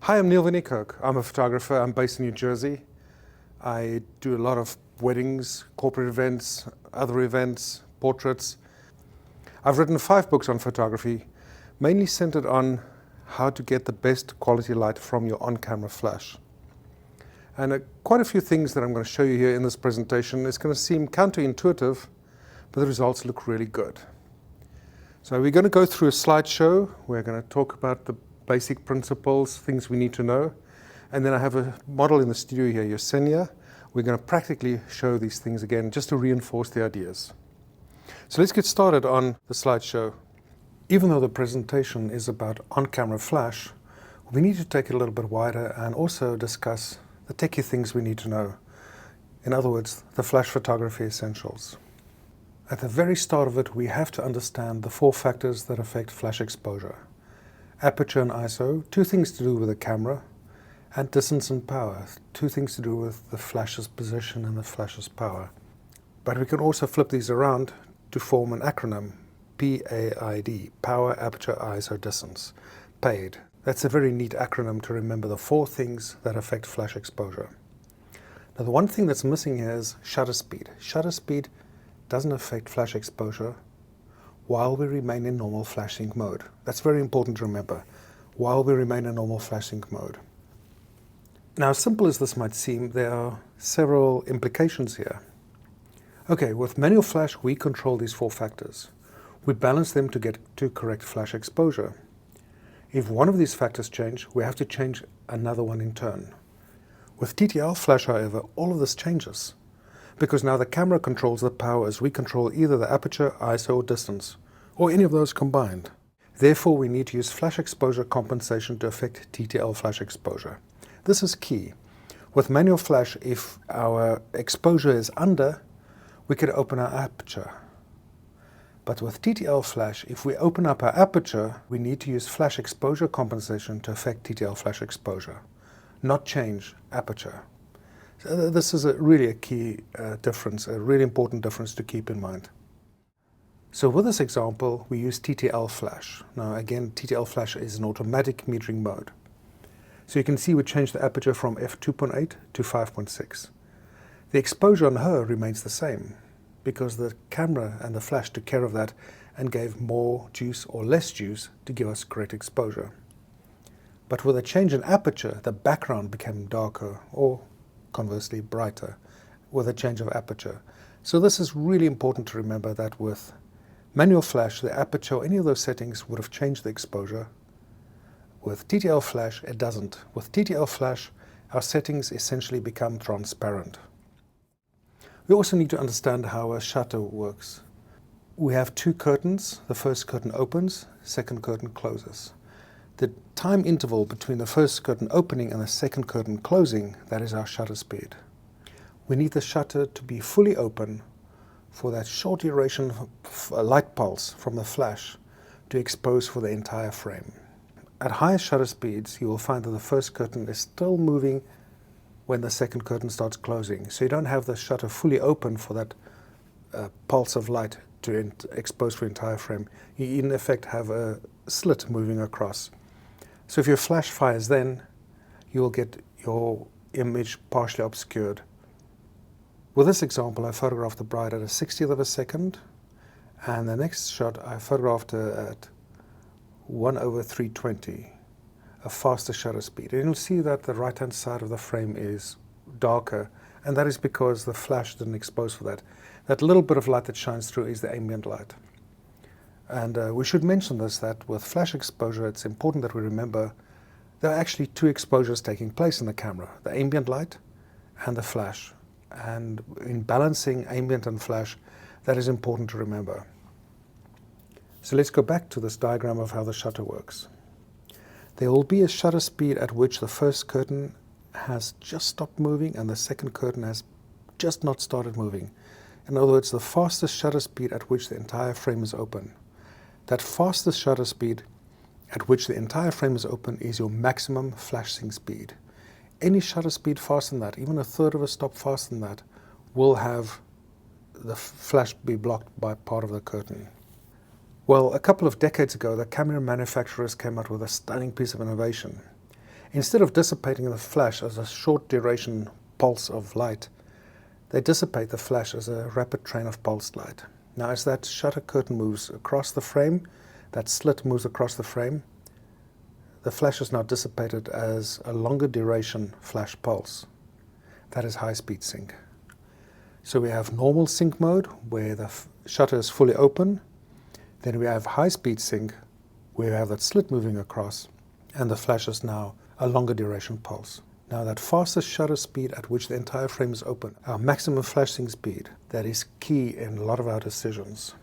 Hi, I'm Neil Vinnycoke. I'm a photographer. I'm based in New Jersey. I do a lot of weddings, corporate events, other events, portraits. I've written 5 books on photography, mainly centered on how to get the best quality light from your on-camera flash. And quite a few things that I'm going to show you here in this presentation. It's going to seem counterintuitive, but the results look really good. So we're going to go through a slideshow. We're going to talk about the basic principles, things we need to know. And then I have a model in the studio here, Yesenia. We're going to practically show these things again, just to reinforce the ideas. So let's get started on the slideshow. Even though the presentation is about on-camera flash, we need to take it a little bit wider and also discuss the techie things we need to know. In other words, the flash photography essentials. At the very start of it, we have to understand the 4 factors that affect flash exposure. Aperture and ISO, 2 things to do with the camera, and distance and power, 2 things to do with the flash's position and the flash's power. But we can also flip these around to form an acronym, PAID, Power, Aperture, ISO, Distance, PAID. That's a very neat acronym to remember the 4 things that affect flash exposure. Now the one thing that's missing here is shutter speed. Shutter speed doesn't affect flash exposure while we remain in normal flash sync mode. That's very important to remember, while we remain in normal flash sync mode. Now, as simple as this might seem, there are several implications here. Okay, with manual flash, we control these 4 factors. We balance them to get to correct flash exposure. If one of these factors change, we have to change another one in turn. With TTL flash, however, all of this changes, because now the camera controls the power as we control either the aperture, ISO, or distance, or any of those combined. Therefore, we need to use flash exposure compensation to affect TTL flash exposure. This is key. With manual flash, if our exposure is under, we could open our aperture. But with TTL flash, if we open up our aperture, we need to use flash exposure compensation to affect TTL flash exposure, not change aperture. So this is really a key difference, a really important difference to keep in mind. So with this example, we use TTL flash. Now again, TTL flash is an automatic metering mode. So you can see we changed the aperture from f2.8 to 5.6. The exposure on her remains the same because the camera and the flash took care of that and gave more juice or less juice to give us correct exposure. But with a change in aperture, the background became darker or conversely brighter with a change of aperture. So this is really important to remember that with manual flash, the aperture or any of those settings would have changed the exposure. With TTL flash, it doesn't. With TTL flash, our settings essentially become transparent. We also need to understand how a shutter works. We have 2 curtains. The first curtain opens, second curtain closes. The time interval between the first curtain opening and the second curtain closing, that is our shutter speed. We need the shutter to be fully open for that short duration light pulse from the flash to expose for the entire frame. At higher shutter speeds, you will find that the first curtain is still moving when the second curtain starts closing. So you don't have the shutter fully open for that pulse of light to expose for the entire frame. You in effect have a slit moving across. So if your flash fires then, you will get your image partially obscured. With this example, I photographed the bride at a 60th of a second, and the next shot I photographed her at 1/320, a faster shutter speed. And you'll see that the right-hand side of the frame is darker, and that is because the flash didn't expose for that. That little bit of light that shines through is the ambient light. And we should mention this, that with flash exposure, it's important that we remember there are actually 2 exposures taking place in the camera, the ambient light and the flash. And in balancing ambient and flash, that is important to remember. So let's go back to this diagram of how the shutter works. There will be a shutter speed at which the first curtain has just stopped moving and the second curtain has just not started moving. In other words, the fastest shutter speed at which the entire frame is open. That fastest shutter speed at which the entire frame is open is your maximum flash sync speed. Any shutter speed faster than that, even a third of a stop faster than that, will have the flash be blocked by part of the curtain. Well, a couple of decades ago, the camera manufacturers came out with a stunning piece of innovation. Instead of dissipating the flash as a short duration pulse of light, they dissipate the flash as a rapid train of pulsed light. Now as that shutter curtain moves across the frame, that slit moves across the frame, the flash is now dissipated as a longer duration flash pulse. That is high speed sync. So we have normal sync mode where the shutter is fully open. Then we have high speed sync where we have that slit moving across and the flash is now a longer duration pulse. Now that fastest shutter speed at which the entire frame is open, our maximum flash sync speed, that is key in a lot of our decisions.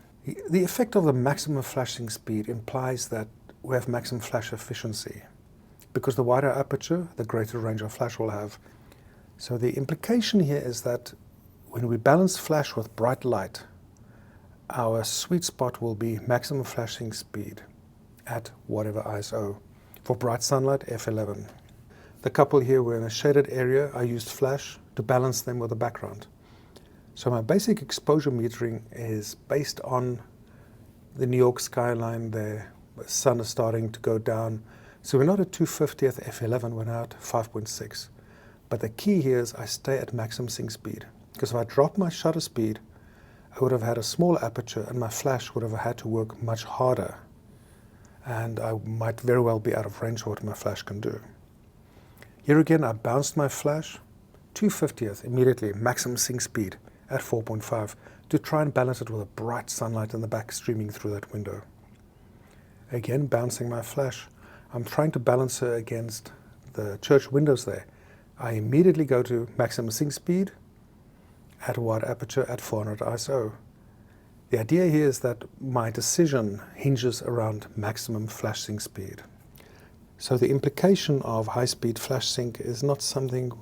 The effect of the maximum flash sync speed implies that we have maximum flash efficiency. Because the wider aperture, the greater range of flash we'll have. So the implication here is that when we balance flash with bright light, our sweet spot will be maximum flash sync speed at whatever ISO. For bright sunlight, f11. The couple here were in a shaded area. I used flash to balance them with the background. So my basic exposure metering is based on the New York skyline there. The sun is starting to go down. So we're not at 250th f11, we're now at 5.6. But the key here is I stay at maximum sync speed. Because if I drop my shutter speed, I would have had a smaller aperture and my flash would have had to work much harder. And I might very well be out of range for what my flash can do. Here again, I bounced my flash 250th immediately, maximum sync speed at 4.5 to try and balance it with a bright sunlight in the back streaming through that window. Again, bouncing my flash. I'm trying to balance her against the church windows there. I immediately go to maximum sync speed at a wide aperture at 400 ISO. The idea here is that my decision hinges around maximum flash sync speed. So the implication of high-speed flash sync is not something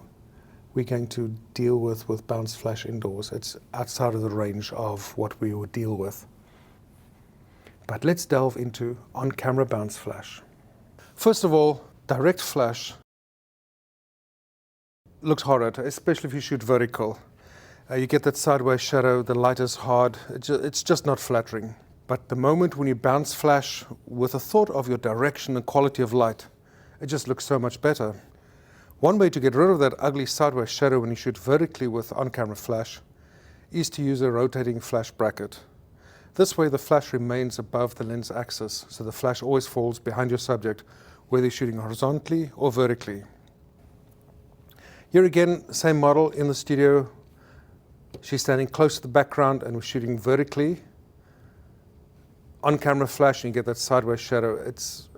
we're going to deal with bounced flash indoors. It's outside of the range of what we would deal with. But let's delve into on-camera bounce flash. First of all, direct flash looks horrid, especially if you shoot vertical. You get that sideways shadow, the light is hard, it's just not flattering. But the moment when you bounce flash with a thought of your direction and quality of light, it just looks so much better. One way to get rid of that ugly sideways shadow when you shoot vertically with on-camera flash is to use a rotating flash bracket. This way the flash remains above the lens axis, so the flash always falls behind your subject, whether you're shooting horizontally or vertically. Here again, same model in the studio. She's standing close to the background and we're shooting vertically. On-camera flash and you get that sideways shadow. It's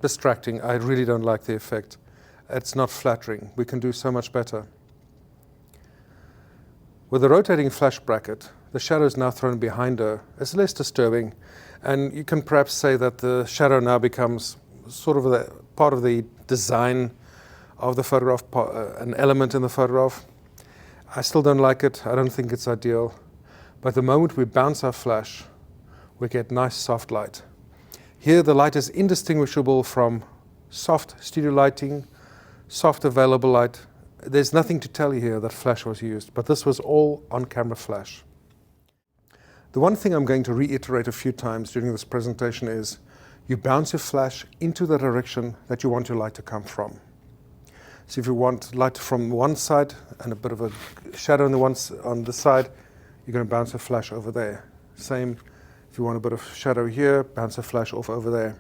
distracting. I really don't like the effect. It's not flattering. We can do so much better. With the rotating flash bracket, the shadow is now thrown behind her. It's less disturbing. And you can perhaps say that the shadow now becomes sort of part of the design of the photograph, an element in the photograph. I still don't like it. I don't think it's ideal. But the moment we bounce our flash, we get nice soft light. Here the light is indistinguishable from soft studio lighting, soft available light. There's nothing to tell you here that flash was used, but this was all on-camera flash. The one thing I'm going to reiterate a few times during this presentation is you bounce your flash into the direction that you want your light to come from. So if you want light from one side and a bit of a shadow on the side, you're going to bounce a flash over there. Same if you want a bit of shadow here, bounce a flash off over there.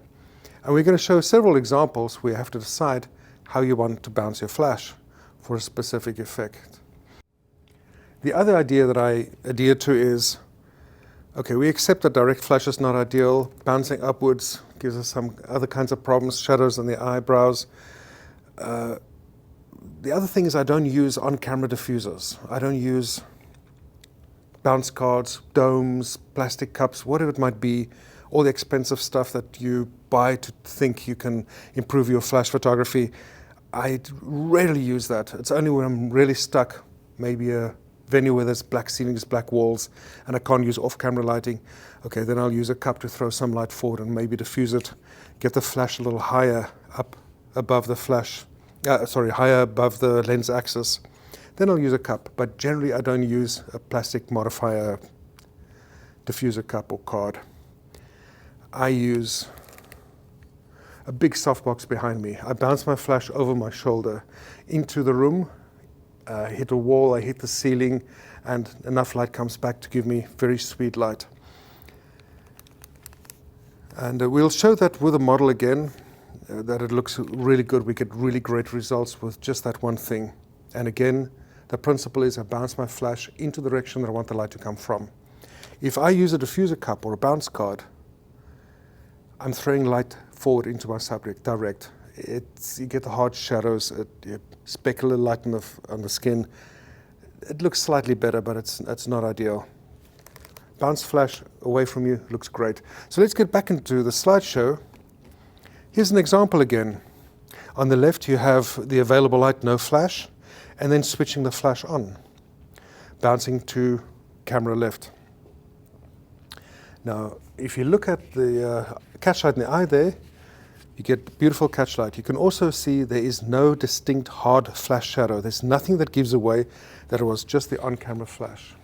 And we're going to show several examples where you have to decide how you want to bounce your flash for a specific effect. The other idea that I adhere to is, okay, we accept that direct flash is not ideal. Bouncing upwards gives us some other kinds of problems, shadows on the eyebrows. The other thing is I don't use on-camera diffusers. I don't use bounce cards, domes, plastic cups, whatever it might be, all the expensive stuff that you buy to think you can improve your flash photography. I rarely use that. It's only when I'm really stuck, maybe a venue where there's black ceilings, black walls, and I can't use off-camera lighting. Okay, then I'll use a cup to throw some light forward and maybe diffuse it, get the flash a little higher up above the flash. Higher above the lens axis. Then I'll use a cup, but generally I don't use a plastic modifier diffuser cup or card. I use a big softbox behind me. I bounce my flash over my shoulder into the room, hit a wall, I hit the ceiling, and enough light comes back to give me very sweet light. And we'll show that with a model again, that it looks really good. We get really great results with just that one thing. And again, the principle is I bounce my flash into the direction that I want the light to come from. If I use a diffuser cup or a bounce card, I'm throwing light forward into my subject, direct. You get the hard shadows, specular light on the skin. It looks slightly better, but it's not ideal. Bounce flash away from you looks great. So let's get back into the slideshow. Here's an example again. On the left, you have the available light, no flash, and then switching the flash on, bouncing to camera left. Now, if you look at the catchlight in the eye there, you get beautiful catchlight. You can also see there is no distinct hard flash shadow. There's nothing that gives away that it was just the on-camera flash.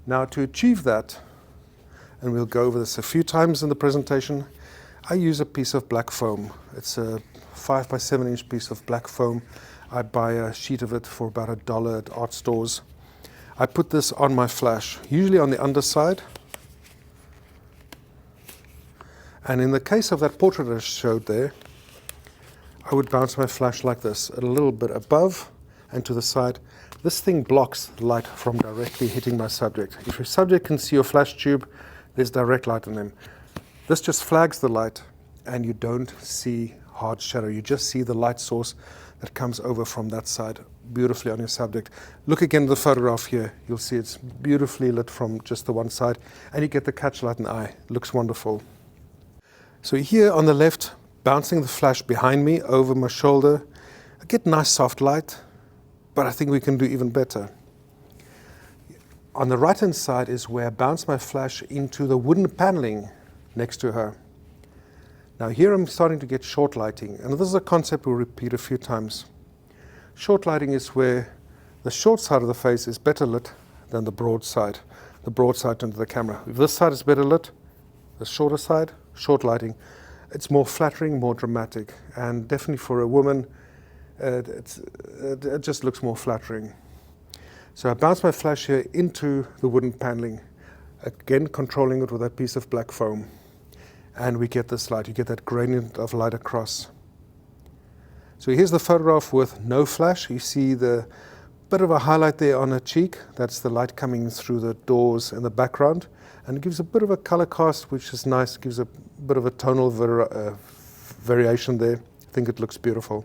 Now, to achieve that, and we'll go over this a few times in the presentation, I use a piece of black foam. It's a 5 by 7 inch piece of black foam. I buy a sheet of it for about $1 at art stores. I put this on my flash, usually on the underside. And in the case of that portrait I showed there, I would bounce my flash like this, a little bit above and to the side. This thing blocks light from directly hitting my subject. If your subject can see your flash tube, there's direct light on them. This just flags the light, and you don't see hard shadow. You just see the light source that comes over from that side beautifully on your subject. Look again at the photograph here. You'll see it's beautifully lit from just the one side, and you get the catchlight in the eye. It looks wonderful. So here on the left, bouncing the flash behind me over my shoulder, I get nice soft light, but I think we can do even better. On the right-hand side is where I bounce my flash into the wooden paneling next to her. Now here I'm starting to get short lighting, and this is a concept we'll repeat a few times. Short lighting is where the short side of the face is better lit than the broad side into the camera. If this side is better lit, the shorter side, short lighting, it's more flattering, more dramatic, and definitely for a woman, it just looks more flattering. So I bounce my flash here into the wooden paneling, again controlling it with a piece of black foam. And we get this light, you get that gradient of light across. So here's the photograph with no flash. You see the bit of a highlight there on her cheek. That's the light coming through the doors in the background. And it gives a bit of a color cast, which is nice, gives a bit of a tonal variation there. I think it looks beautiful.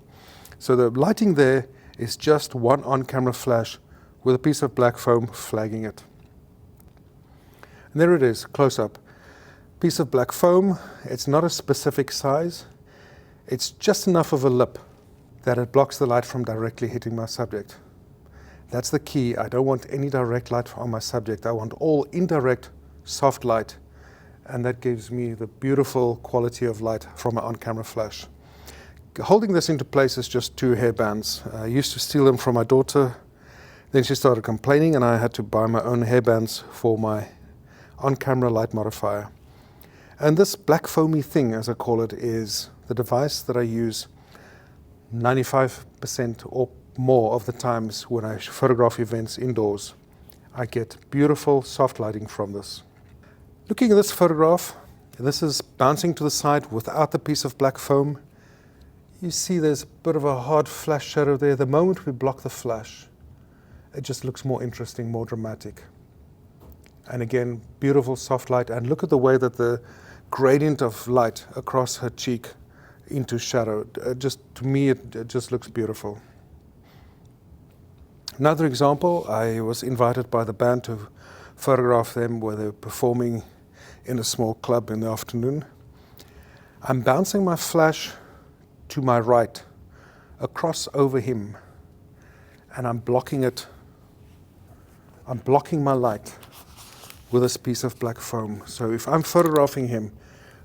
So the lighting there is just one on-camera flash with a piece of black foam flagging it. And there it is, close up. Piece of black foam, it's not a specific size. It's just enough of a lip that it blocks the light from directly hitting my subject. That's the key. I don't want any direct light on my subject. I want all indirect, soft light, and that gives me the beautiful quality of light from my on-camera flash. Holding this into place is just 2 hairbands. I used to steal them from my daughter. Then she started complaining, and I had to buy my own hairbands for my on-camera light modifier. And this black foamy thing, as I call it, is the device that I use 95% or more of the times when I photograph events indoors. I get beautiful soft lighting from this. Looking at this photograph, this is bouncing to the side without the piece of black foam. You see there's a bit of a hard flash shadow there. The moment we block the flash, it just looks more interesting, more dramatic. And again, beautiful soft light. And look at the way that the gradient of light across her cheek into shadow. To me, it just looks beautiful. Another example, I was invited by the band to photograph them where they were performing in a small club in the afternoon. I'm bouncing my flash to my right, across over him, and I'm blocking it. I'm blocking my light with this piece of black foam. So if I'm photographing him,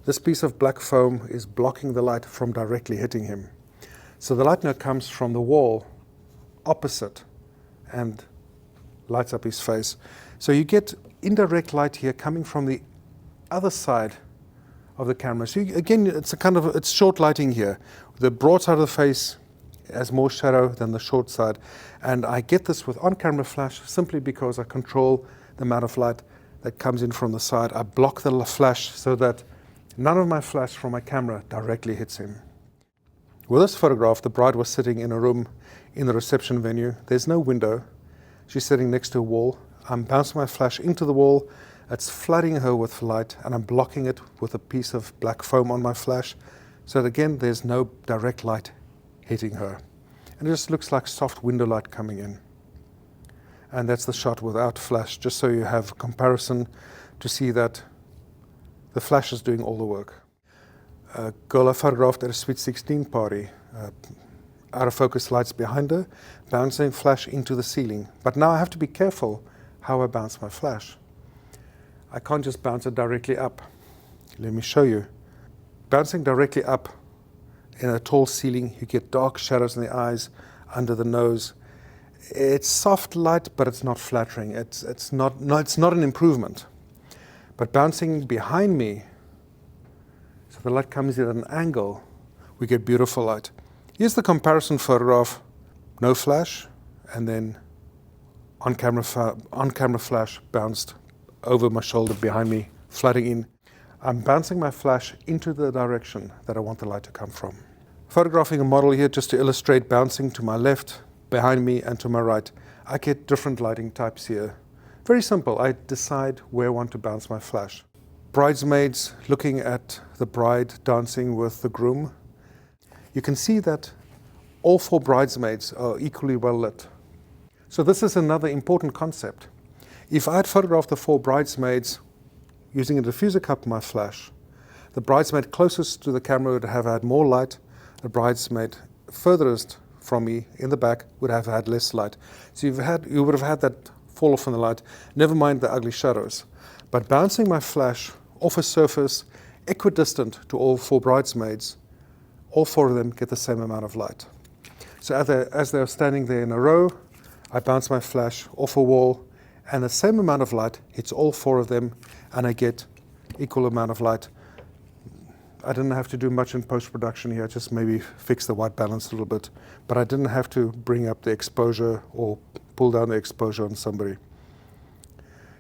this piece of black foam is blocking the light from directly hitting him. So the light now comes from the wall opposite and lights up his face. So you get indirect light here coming from the other side of the camera. So again, it's short lighting here. The broad side of the face has more shadow than the short side. And I get this with on-camera flash simply because I control the amount of light that comes in from the side. I block the flash so that none of my flash from my camera directly hits him. With this photograph, the bride was sitting in a room in the reception venue. There's no window. She's sitting next to a wall. I'm bouncing my flash into the wall. It's flooding her with light, and I'm blocking it with a piece of black foam on my flash. So that again, there's no direct light hitting her. And it just looks like soft window light coming in. And that's the shot without flash, just so you have a comparison to see that the flash is doing all the work. A girl I photographed at a Sweet 16 party, out of focus lights behind her, bouncing flash into the ceiling. But now I have to be careful how I bounce my flash. I can't just bounce it directly up. Let me show you. Bouncing directly up in a tall ceiling, you get dark shadows in the eyes, under the nose. It's soft light, but it's not flattering. It's not an improvement. But bouncing behind me, so the light comes in at an angle, we get beautiful light. Here's the comparison photograph, no flash, and then on-camera flash bounced over my shoulder behind me, flooding in. I'm bouncing my flash into the direction that I want the light to come from. Photographing a model here just to illustrate bouncing to my left, behind me, and to my right. I get different lighting types here. Very simple. I decide where I want to bounce my flash. Bridesmaids looking at the bride dancing with the groom. You can see that all 4 bridesmaids are equally well lit. So this is another important concept. If I had photographed the 4 bridesmaids using a diffuser cup in my flash, the bridesmaid closest to the camera would have had more light. The bridesmaid furthest from me in the back would have had less light. So you would have had that fall off in the light, never mind the ugly shadows. But bouncing my flash off a surface equidistant to all 4 bridesmaids, all 4 of them get the same amount of light. So as they're standing there in a row, I bounce my flash off a wall, and the same amount of light hits all 4 of them, and I get equal amount of light. I didn't have to do much in post-production here, just maybe fix the white balance a little bit, but I didn't have to bring up the exposure or pull down the exposure on somebody.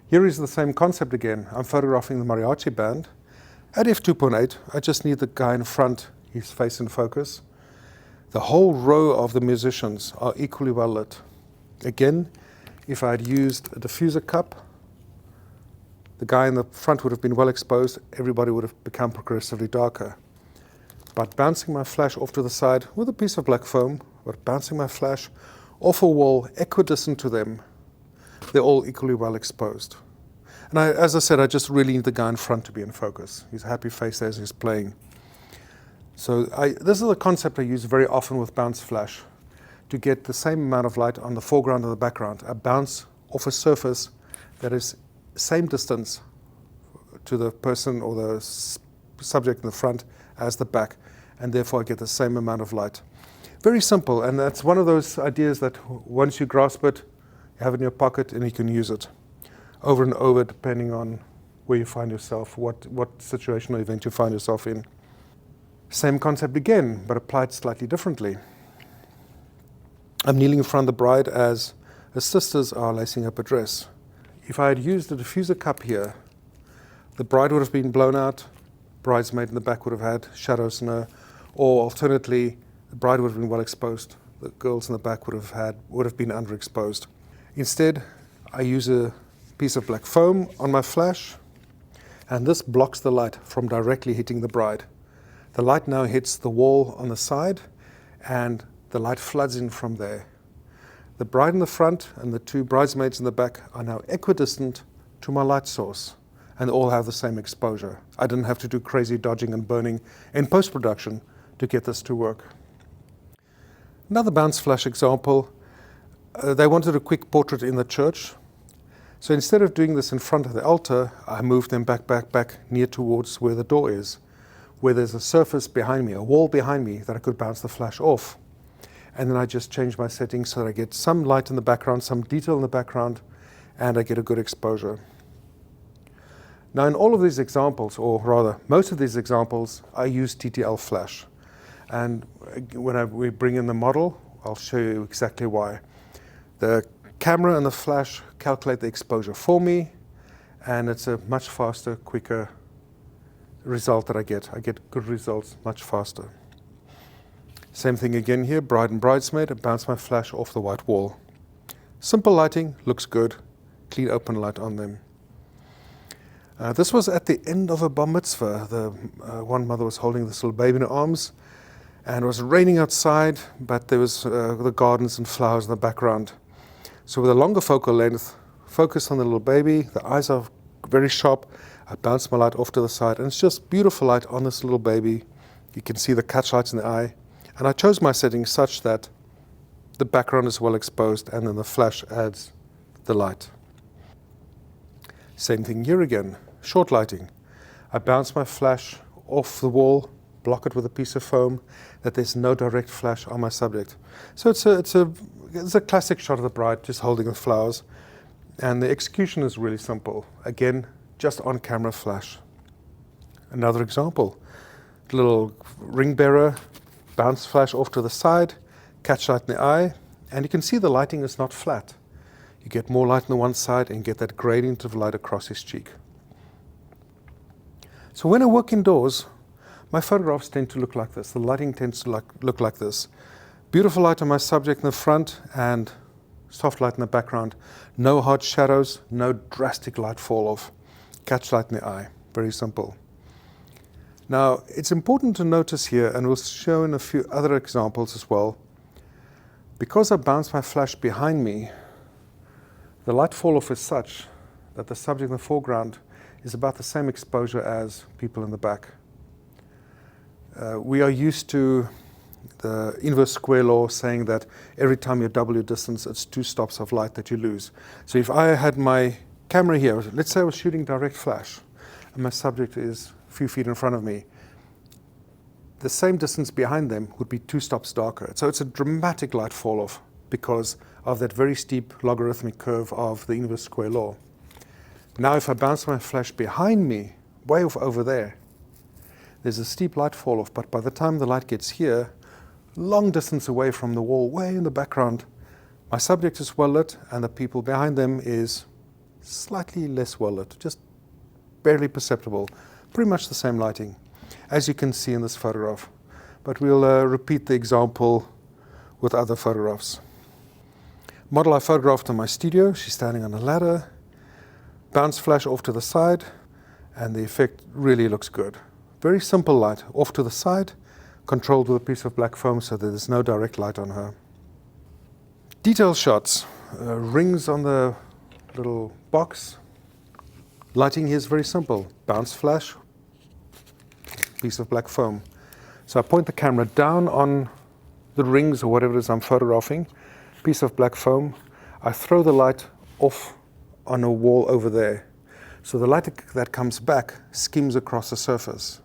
Here is the same concept again. I'm photographing the mariachi band. At f2.8, I just need the guy in front, his face in focus. The whole row of the musicians are equally well lit. Again, if I had used a diffuser cup, the guy in the front would have been well exposed, everybody would have become progressively darker. But bouncing my flash off to the side with a piece of black foam, but bouncing my flash off a wall equidistant to them, they're all equally well exposed. And as I said, I just really need the guy in front to be in focus. His happy face as he's playing. So this is a concept I use very often with bounce flash to get the same amount of light on the foreground and the background. I bounce off a surface that is same distance to the person or the subject in the front as the back, and therefore I get the same amount of light. Very simple, and that's one of those ideas that once you grasp it, you have it in your pocket and you can use it over and over depending on where you find yourself, what situation or event you find yourself in. Same concept again, but applied slightly differently. I'm kneeling in front of the bride as her sisters are lacing up a dress. If I had used a diffuser cup here, the bride would have been blown out, bridesmaid in the back would have had shadows in her, or alternately, the bride would have been well exposed. The girls in the back would have been underexposed. Instead, I use a piece of black foam on my flash, and this blocks the light from directly hitting the bride. The light now hits the wall on the side, and the light floods in from there. The bride in the front and the 2 bridesmaids in the back are now equidistant to my light source, and all have the same exposure. I didn't have to do crazy dodging and burning in post-production to get this to work. Another bounce flash example, they wanted a quick portrait in the church. So instead of doing this in front of the altar, I moved them back near towards where the door is, where there's a surface behind me, a wall behind me that I could bounce the flash off. And then I just change my settings so that I get some light in the background, some detail in the background, and I get a good exposure. Now in all of these examples, or rather most of these examples, I use TTL flash. And when we bring in the model, I'll show you exactly why. The camera and the flash calculate the exposure for me, and it's a much faster, quicker result that I get. I get good results much faster. Same thing again here, bride and bridesmaid. I bounce my flash off the white wall. Simple lighting, looks good. Clean open light on them. This was at the end of a bar mitzvah. The one mother was holding this little baby in her arms, and it was raining outside, but there was the gardens and flowers in the background. So with a longer focal length, focus on the little baby, the eyes are very sharp. I bounce my light off to the side, and it's just beautiful light on this little baby. You can see the catch lights in the eye. And I chose my settings such that the background is well exposed, and then the flash adds the light. Same thing here again, short lighting. I bounce my flash off the wall, block it with a piece of foam, that there's no direct flash on my subject. So it's a classic shot of the bride just holding the flowers, and the execution is really simple. Again, just on camera flash. Another example, little ring bearer, bounce flash off to the side, catch light in the eye, and you can see the lighting is not flat. You get more light on the one side and get that gradient of light across his cheek. So when I work indoors, my photographs tend to look like this. The lighting tends to look like this. Beautiful light on my subject in the front and soft light in the background. No hard shadows, no drastic light fall off. Catch light in the eye, very simple. Now, it's important to notice here, and we'll show in a few other examples as well, because I bounce my flash behind me, the light fall off is such that the subject in the foreground is about the same exposure as people in the back. We are used to the inverse square law saying that every time you double your distance, it's 2 stops of light that you lose. So if I had my camera here, let's say I was shooting direct flash, and my subject is a few feet in front of me, the same distance behind them would be 2 stops darker. So it's a dramatic light fall off because of that very steep logarithmic curve of the inverse square law. Now if I bounce my flash behind me, way off over there, there's a steep light fall off, but by the time the light gets here, long distance away from the wall, way in the background, my subject is well lit and the people behind them is slightly less well lit, just barely perceptible. Pretty much the same lighting, as you can see in this photograph. But we'll repeat the example with other photographs. Model I photographed in my studio, she's standing on a ladder, bounce flash off to the side, and the effect really looks good. Very simple light, off to the side, controlled with a piece of black foam so that there's no direct light on her. Detail shots, rings on the little box. Lighting here is very simple, bounce flash, piece of black foam. So I point the camera down on the rings or whatever it is I'm photographing, piece of black foam. I throw the light off on a wall over there. So the light that comes back skims across the surface.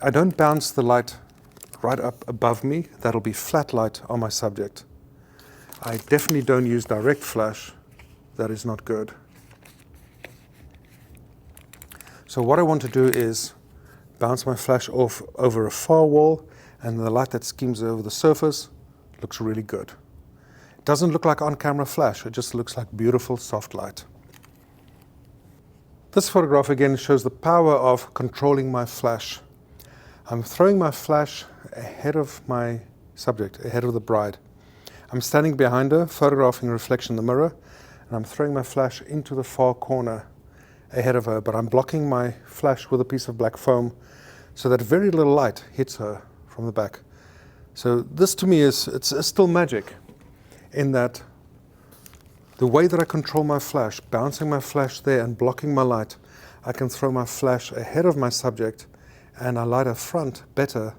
I don't bounce the light right up above me. That'll be flat light on my subject. I definitely don't use direct flash. That is not good. So what I want to do is bounce my flash off over a far wall, and the light that skims over the surface looks really good. It doesn't look like on-camera flash, it just looks like beautiful soft light. This photograph again shows the power of controlling my flash. I'm throwing my flash ahead of my subject, ahead of the bride. I'm standing behind her, photographing a reflection in the mirror, and I'm throwing my flash into the far corner ahead of her, but I'm blocking my flash with a piece of black foam so that very little light hits her from the back. So this to me it's still magic in that the way that I control my flash, bouncing my flash there and blocking my light, I can throw my flash ahead of my subject and I light her front better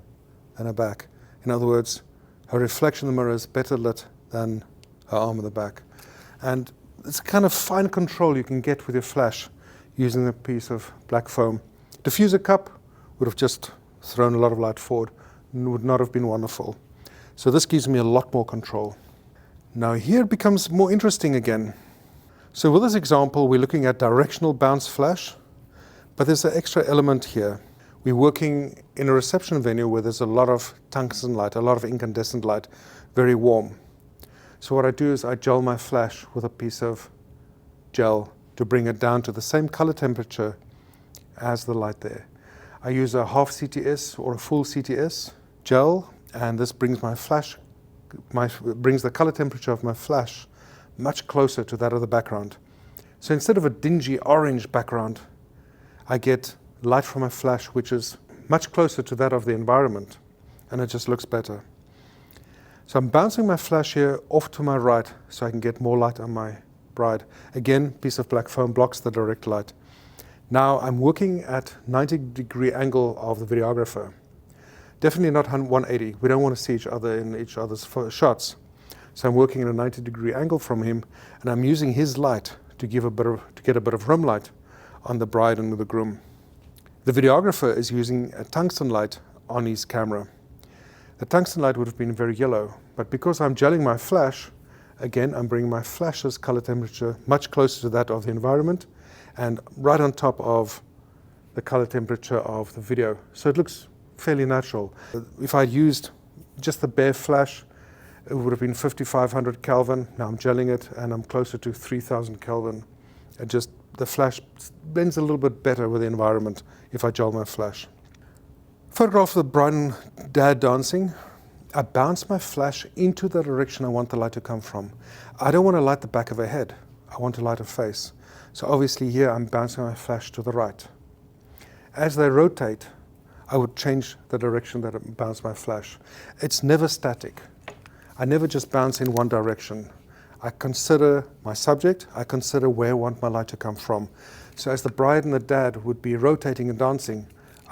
than her back. In other words, her reflection in the mirror is better lit than her arm in the back. And it's a kind of fine control you can get with your flash using a piece of black foam. Diffuser cup would have just thrown a lot of light forward and would not have been wonderful. So this gives me a lot more control. Now here it becomes more interesting again. So with this example, we're looking at directional bounce flash, But there's an extra element here. We're working in a reception venue where there's a lot of tungsten light, a lot of incandescent light, very warm. So what I do is I gel my flash with a piece of gel to bring it down to the same color temperature as the light there. I use a half CTS or a full CTS gel, and this brings my flash, brings the color temperature of my flash much closer to that of the background. So instead of a dingy orange background, I get light from my flash which is much closer to that of the environment, and it just looks better. So I'm bouncing my flash here off to my right so I can get more light on my bride. Again, piece of black foam blocks the direct light. Now I'm working at 90-degree angle of the videographer. Definitely not 180. We don't want to see each other in each other's shots. So I'm working at a 90-degree angle from him, and I'm using his light to get a bit of room light on the bride and the groom. The videographer is using a tungsten light on his camera. The tungsten light would have been very yellow, but because I'm gelling my flash, again, I'm bringing my flash's color temperature much closer to that of the environment and right on top of the color temperature of the video. So it looks fairly natural. If I'd used just the bare flash, it would have been 5500 Kelvin. Now I'm gelling it and I'm closer to 3000 Kelvin. The flash blends a little bit better with the environment if I gel my flash. Photograph of the bride and dad dancing. I bounce my flash into the direction I want the light to come from. I don't want to light the back of her head. I want to light her face. So obviously here I'm bouncing my flash to the right. As they rotate, I would change the direction that I bounce my flash. It's never static. I never just bounce in one direction. I consider my subject, I consider where I want my light to come from. So as the bride and the dad would be rotating and dancing,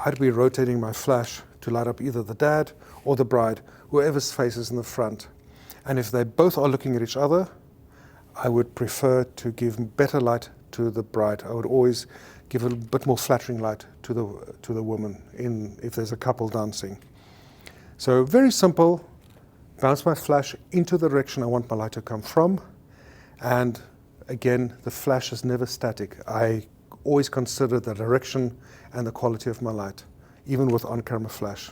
I'd be rotating my flash to light up either the dad or the bride, whoever's face is in the front. And if they both are looking at each other, I would prefer to give better light to the bride. I would always give a bit more flattering light to the woman if there's a couple dancing. So very simple. Bounce my flash into the direction I want my light to come from. And again, the flash is never static. I always consider the direction and the quality of my light, even with on-camera flash,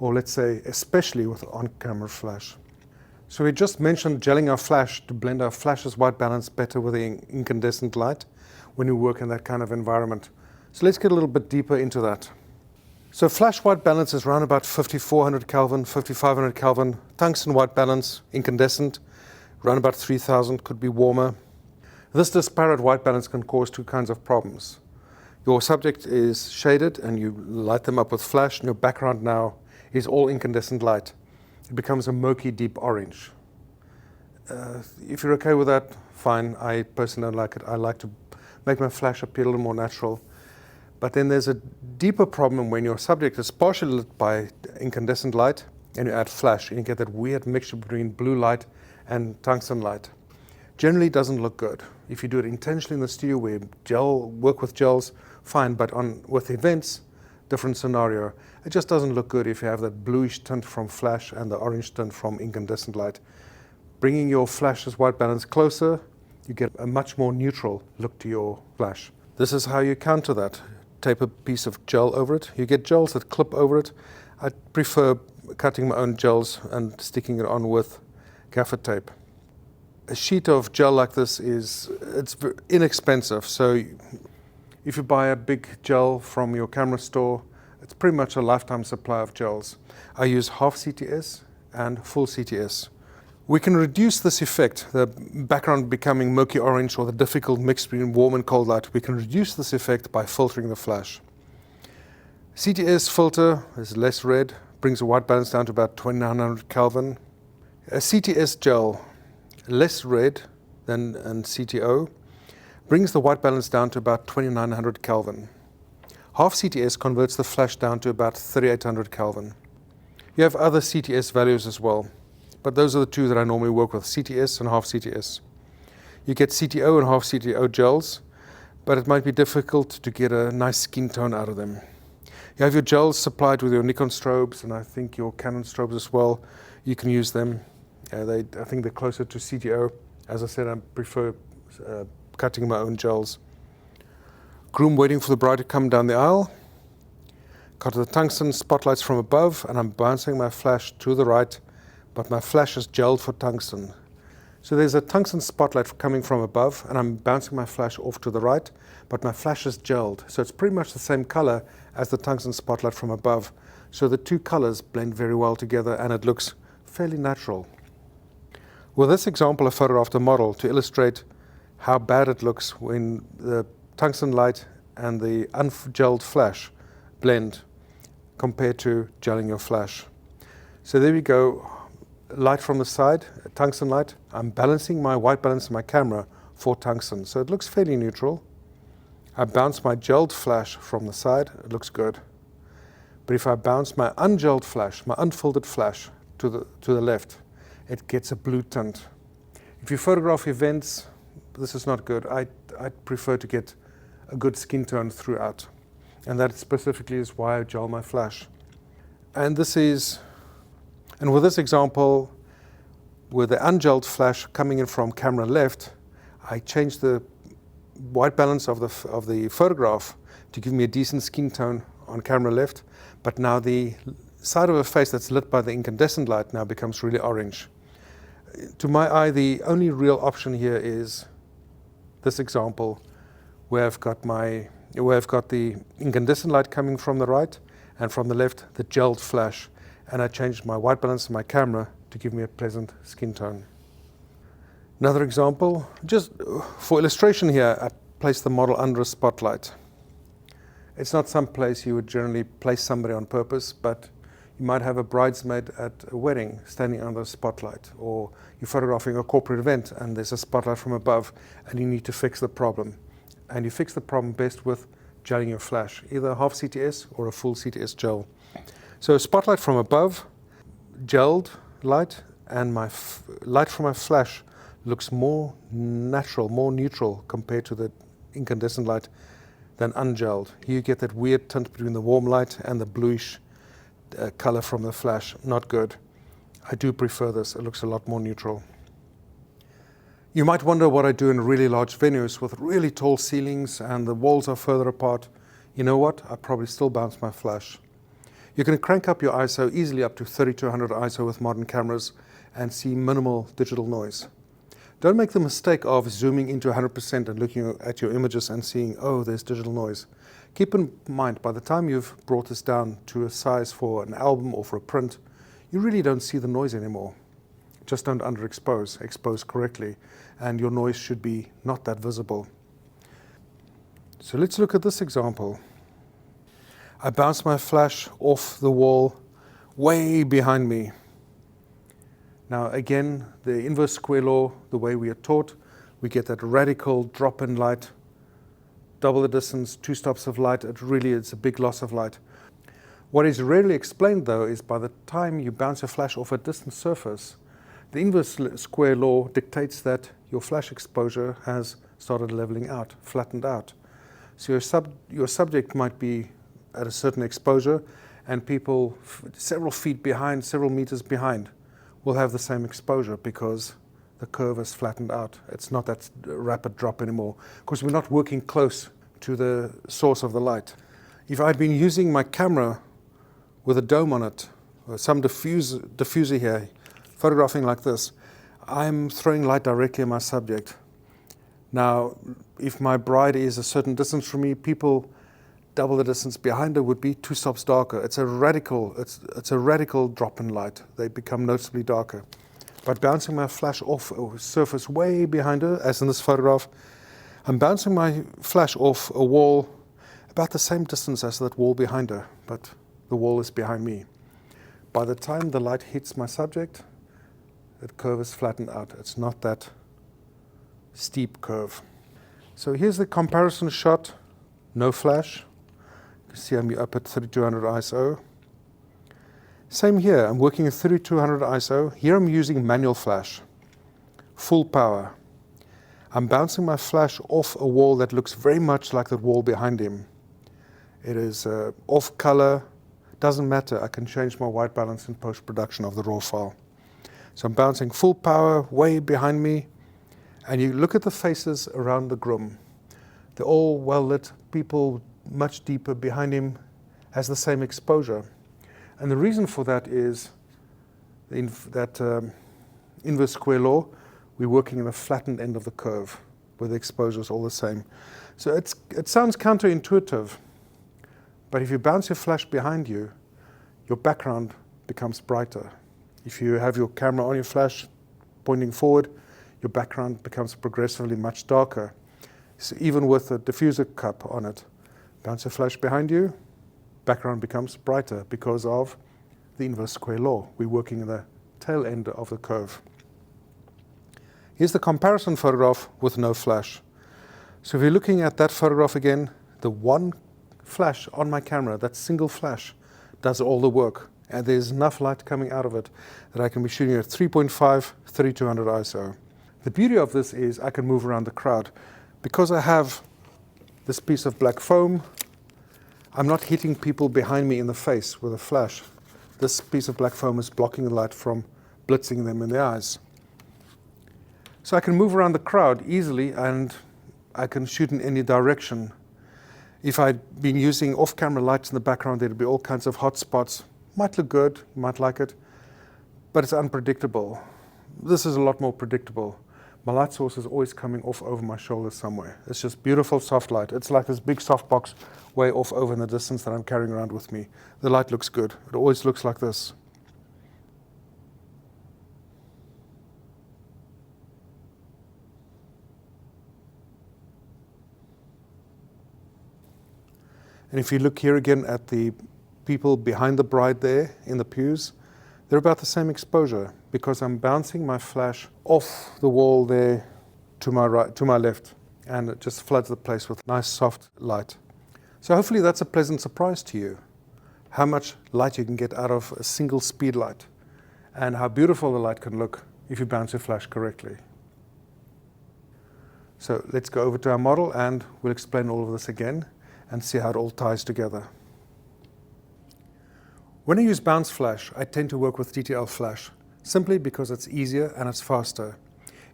or let's say especially with on-camera flash. So we just mentioned gelling our flash to blend our flash's white balance better with the incandescent light when you work in that kind of environment. So let's get a little bit deeper into that. So flash white balance is around about 5400 Kelvin, 5500 Kelvin. Tungsten white balance, incandescent, around about 3000, could be warmer. This disparate white balance can cause two kinds of problems. Your subject is shaded and you light them up with flash, and your background now is all incandescent light. It becomes a murky, deep orange. If you're okay with that, fine. I personally don't like it. I like to make my flash appear a little more natural. But then there's a deeper problem when your subject is partially lit by incandescent light and you add flash, and you get that weird mixture between blue light and tungsten light. Generally doesn't look good. If you do it intentionally in the studio where you work with gels, fine, but with events, different scenario. It just doesn't look good if you have that bluish tint from flash and the orange tint from incandescent light. Bringing your flash's white balance closer, you get a much more neutral look to your flash. This is how you counter that. Tape a piece of gel over it. You get gels that clip over it. I prefer cutting my own gels and sticking it on with gaffer tape. A sheet of gel like this it's inexpensive. So if you buy a big gel from your camera store, it's pretty much a lifetime supply of gels. I use half CTS and full CTS. We can reduce this effect, the background becoming murky orange or the difficult mix between warm and cold light. We can reduce this effect by filtering the flash. CTS filter is less red, brings the white balance down to about 2900 Kelvin. A CTS gel, less red than an CTO, brings the white balance down to about 2900 Kelvin. Half CTS converts the flash down to about 3800 Kelvin. You have other CTS values as well, but those are the two that I normally work with, CTS and half CTS. You get CTO and half CTO gels, but it might be difficult to get a nice skin tone out of them. You have your gels supplied with your Nikon strobes, and I think your Canon strobes as well. You can use them. I think they're closer to CTO. As I said, I prefer cutting my own gels. groom waiting for the bride to come down the aisle. Got the tungsten spotlights from above, and I'm bouncing my flash to the right, but my flash is gelled for tungsten. So there's a tungsten spotlight coming from above, and I'm bouncing my flash off to the right, but my flash is gelled. So it's pretty much the same color as the tungsten spotlight from above. So the two colors blend very well together, and it looks fairly natural. With this example, I photographed a model to illustrate how bad it looks when the tungsten light and the ungelled flash blend compared to gelling your flash. So there we go, light from the side, tungsten light. I'm balancing my white balance in my camera for tungsten, so it looks fairly neutral. I bounce my gelled flash from the side, it looks good. But if I bounce my ungelled flash, my unfiltered flash to the left, it gets a blue tint. If you photograph events, this is not good. I prefer to get a good skin tone throughout. And that specifically is why I gel my flash. And with this example, with the ungelled flash coming in from camera left, I changed the white balance of the photograph to give me a decent skin tone on camera left. But now the side of a face that's lit by the incandescent light now becomes really orange. To my eye, the only real option here is this example, where I've got the incandescent light coming from the right, and from the left, the gelled flash. And I changed my white balance of my camera to give me a pleasant skin tone. Another example, just for illustration here, I placed the model under a spotlight. It's not some place you would generally place somebody on purpose, but you might have a bridesmaid at a wedding standing under a spotlight, or you're photographing a corporate event and there's a spotlight from above and you need to fix the problem. And you fix the problem best with gelling your flash, either a half CTS or a full CTS gel. So a spotlight from above, gelled light, and my light from my flash looks more natural, more neutral compared to the incandescent light than ungelled. Here you get that weird tint between the warm light and the bluish color from the flash. Not good. I do prefer this. It looks a lot more neutral. You might wonder what I do in really large venues with really tall ceilings and the walls are further apart. You know what? I probably still bounce my flash. You can crank up your ISO easily up to 3200 ISO with modern cameras and see minimal digital noise. Don't make the mistake of zooming into 100% and looking at your images and seeing, oh, there's digital noise. Keep in mind, by the time you've brought this down to a size for an album or for a print, you really don't see the noise anymore. Just don't underexpose, expose correctly, and your noise should be not that visible. So let's look at this example. I bounce my flash off the wall way behind me. Now again, the inverse square law, the way we are taught, we get that radical drop in light, double the distance, 2 stops of light. It's a big loss of light. What is rarely explained though is by the time you bounce a flash off a distant surface, the inverse square law dictates that your flash exposure has started leveling out, flattened out. So your subject might be at a certain exposure, and people several feet behind, several meters behind, will have the same exposure because the curve is flattened out. It's not that rapid drop anymore, because we're not working close to the source of the light. If I'd been using my camera with a dome on it, or some diffuser here, photographing like this, I'm throwing light directly at my subject. Now, if my bride is a certain distance from me, people double the distance behind her would be 2 stops darker. It's a radical drop in light. They become noticeably darker. By bouncing my flash off a surface way behind her, as in this photograph, I'm bouncing my flash off a wall about the same distance as that wall behind her, but the wall is behind me. By the time the light hits my subject, the curve is flattened out. It's not that steep curve. So here's the comparison shot, no flash. You can see I'm up at 3200 ISO. Same here, I'm working at 3200 ISO. Here I'm using manual flash, full power. I'm bouncing my flash off a wall that looks very much like the wall behind him. It is off color, doesn't matter. I can change my white balance in post-production of the raw file. So I'm bouncing full power way behind me, and you look at the faces around the groom. They're all well lit. People much deeper behind him has the same exposure. And the reason for that is that inverse square law. We're working in the flattened end of the curve where the exposure is all the same. So it sounds counterintuitive, but if you bounce your flash behind you, your background becomes brighter. If you have your camera on your flash pointing forward, your background becomes progressively much darker. So even with a diffuser cup on it, bounce your flash behind you, background becomes brighter because of the inverse square law. We're working in the tail end of the curve. Here's the comparison photograph with no flash. So if you're looking at that photograph again, the one flash on my camera, that single flash, does all the work. And there's enough light coming out of it that I can be shooting at 3.5, 3200 ISO. The beauty of this is I can move around the crowd. Because I have this piece of black foam, I'm not hitting people behind me in the face with a flash. This piece of black foam is blocking the light from blitzing them in the eyes. So I can move around the crowd easily and I can shoot in any direction. If I'd been using off-camera lights in the background, there'd be all kinds of hot spots. Might look good, you might like it, but it's unpredictable. This is a lot more predictable. My light source is always coming off over my shoulder somewhere. It's just beautiful soft light. It's like this big softbox way off over in the distance that I'm carrying around with me. The light looks good. It always looks like this. And if you look here again at the people behind the bride there in the pews, they're about the same exposure because I'm bouncing my flash off the wall there to my right, to my left, and it just floods the place with nice soft light. So hopefully that's a pleasant surprise to you, how much light you can get out of a single speed light and how beautiful the light can look if you bounce your flash correctly. So let's go over to our model and we'll explain all of this again and see how it all ties together. When I use bounce flash, I tend to work with TTL flash, simply because it's easier and it's faster.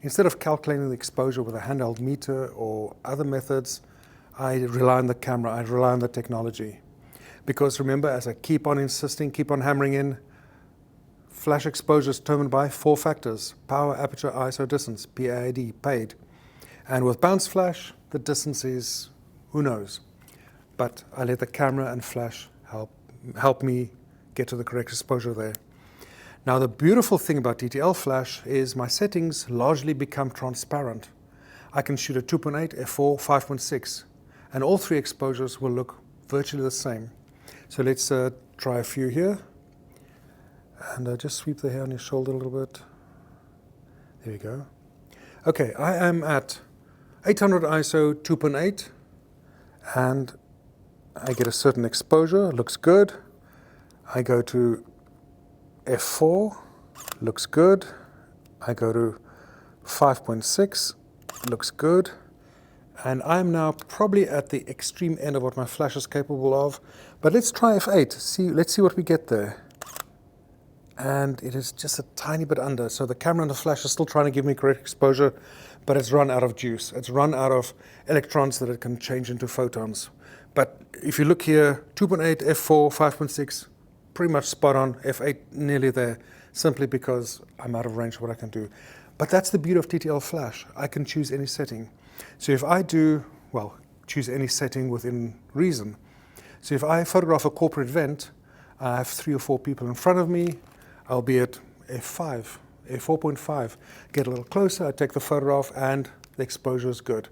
Instead of calculating the exposure with a handheld meter or other methods, I rely on the camera, I rely on the technology. Because remember, as I keep on insisting, keep on hammering in, flash exposure is determined by 4 factors: power, aperture, ISO, distance, PAID, paid. And with bounce flash, the distance is who knows. But I let the camera and flash help me get to the correct exposure there. Now the beautiful thing about TTL flash is my settings largely become transparent. I can shoot at 2.8, f4, 5.6, and all 3 exposures will look virtually the same. So let's try a few here. And just sweep the hair on your shoulder a little bit. There we go. Okay, I am at 800 ISO, 2.8, and I get a certain exposure, looks good. I go to f4, looks good. I go to 5.6, looks good. And I'm now probably at the extreme end of what my flash is capable of. But let's try f8, let's see what we get there. And it is just a tiny bit under. So the camera and the flash are still trying to give me correct exposure, but it's run out of juice. It's run out of electrons that it can change into photons. But if you look here, 2.8, f4, 5.6, pretty much spot on, f8 nearly there, simply because I'm out of range of what I can do. But that's the beauty of TTL flash. I can choose any setting. So if I do, well, choose any setting within reason. So if I photograph a corporate event, I have 3 or 4 people in front of me, I'll be at f5, f4.5, get a little closer, I take the photograph and the exposure is good.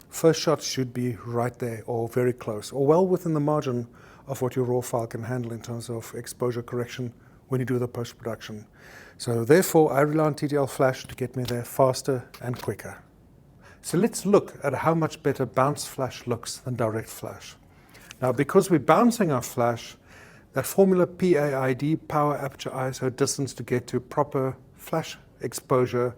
First shot should be right there or very close or well within the margin of what your raw file can handle in terms of exposure correction when you do the post-production. So therefore, I rely on TTL flash to get me there faster and quicker. So let's look at how much better bounce flash looks than direct flash. Now, because we're bouncing our flash, that formula PAID, power, aperture, ISO, distance to get to proper flash exposure